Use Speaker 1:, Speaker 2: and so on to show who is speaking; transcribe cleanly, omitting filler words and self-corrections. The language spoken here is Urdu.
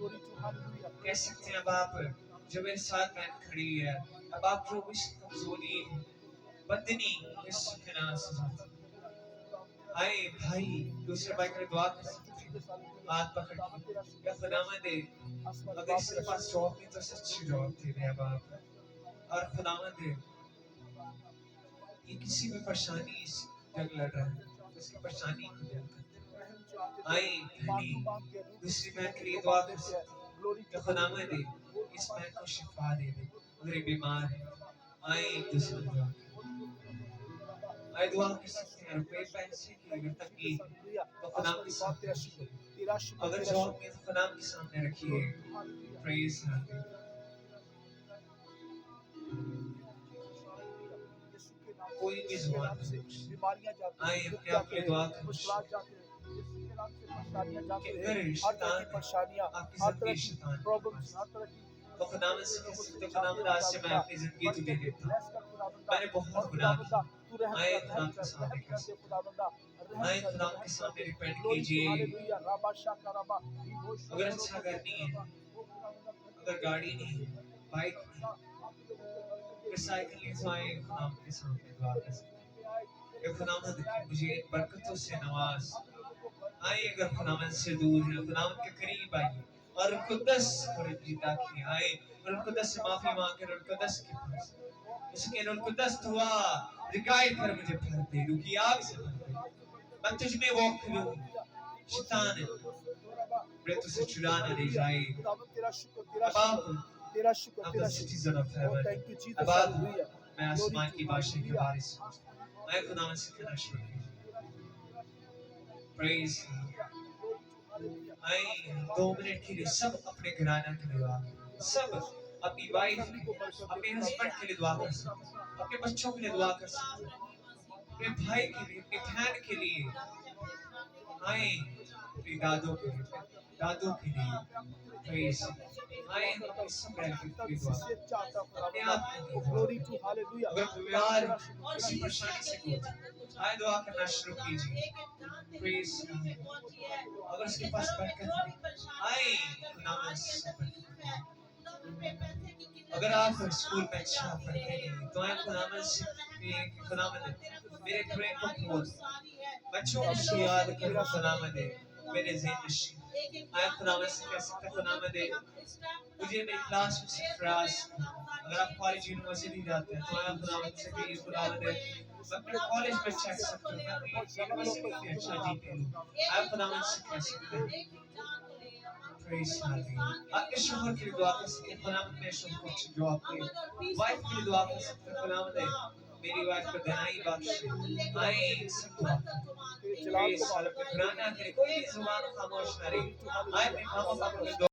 Speaker 1: کہہ سکتے ہیں اب آپ جو میرے ساتھ بہن کھڑی ہے، اب آپ جو اس کمزوری بدنی اس سکنا سے آئے بھائی دوسرے بھائی کے دعا کر سکتے ہیں، ہاتھ پکڑ کے یا خداوند اگر اس کے پاس جواب نہیں تو اسے اچھی جواب دے دے اب آپ، اور خداوند یہ کسی بھی پریشانی سے جنگ لڑ رہا ہے اس کی پریشانی کو دور کر دے، آئے بہنی دوسری بہن کے لیے دعا کر سکتے ہیں کہ خداوند اس بہن کو شفا دے دے اگر یہ بیمار ہے، آئے ایک دوسرے کو دعا کریں، آئے دعا کر سکتے ہیں روپے پیسے کی اگر تنگی تو خدا کے سامنے رکھیے، اگر جواب میں تو خدا کے سامنے رکھیے، پریز کوئی بھی زبان آئے اپنے آپ کے دعا کریں کہ اگر شیطان آپ کی زندگی شیطان تو خدا میں سے کہہ سکتے خدا میں آج سے میں اپنی زندگی تجھے دیتا ہوں، میں نے بہت گناہ کیا، آئے خدا کے سامنے کر سکتے، آئے خدا کے سامنے ریپینٹ کیجئے، اگر اچھا گھر نہیں ہے، اگر گاڑی نہیں ہے، بائک نہیں، اگر سائیکل نہیں تو آئے خدا کے سامنے دعا کر سکتے، اے خداوند مجھے ان برکتوں سے نواز، آئے اگر خداوند سے دور ہے خداوند کے قریب آئیے اور قدس کو رنجیدہ کیے، آئے اور قدس سے معافی مانگ کر اور قدس کے پاس اس کے اور قدس دعا رکائے کر مجھے بھر دے روکی آگ سے بھر دے، میں تجھ میں واک کروں، شیطان میرے تجھے چرا نہ لے جائے، اب آپ the citizen of heaven، اب آپ میں آسمان کی بادشاہی کے وارث ہوں، آئے خداوند سے کہنا شروع کیجئے، پریز آئے 2 منٹ کے لیے سب اپنے گھرانہ کے لیے دعا کریں، سب اپنی وائف اپنے ہسبینڈ کے لیے دعا کر سکتے ہیں، اپنے بچوں کے لیے دعا کر سکتے ہیں، اپنے بھائی کے لیے اپنی بہن کے لیے، آئے اپنی دادوں کے لیے دادوں کے لیے، پریز آئے ہم اپنے سب ریلیٹیو کے لیے دعا کریں، اپنے آپ کے لیے دعا کریں، اگر بیمار کسی پریشانی سے گزر آئے دعا کرنا شروع کیجئے، پریز اگر اس کے پاس برکت ہے آئے خداوند سے برکت ہے، اگر آپ اسکول میں اچھا پڑھتے ہیں تو آئے خداوند سے کہ خداوند میرے برین کو کھول، بچوں کو یاد کرو خداوند میرے ذہن نشین، آئے خداوند سے کہہ سکتے خداوند مجھے میری کلاس میں سرفراز، اگر آپ کالج یونیورسٹی جاتے ہیں تو آئے خداوند سے کہ خداوند میں اپنے کالج میں اچھا کر سکتا ہوں، میں اپنی یونیورسٹی میں اچھا جیتے لوں، آئے خداوند سے کہہ سکتے ہیں، پریز آپ کے شوہر کے لیے دعا کر سکتے ہیں، خداوند میرے شوہر کو اچھی جواب دے، وائف کے لیے دعا کر سکتے ہیں، خداوند میری وائف کو دنائی بخشے، آئے سب دعا کریں، پریز اپنے گھرانہ کے لیے کوئی بھی زبان خاموش نہ رہے، آئے اپنے ماں باپ کو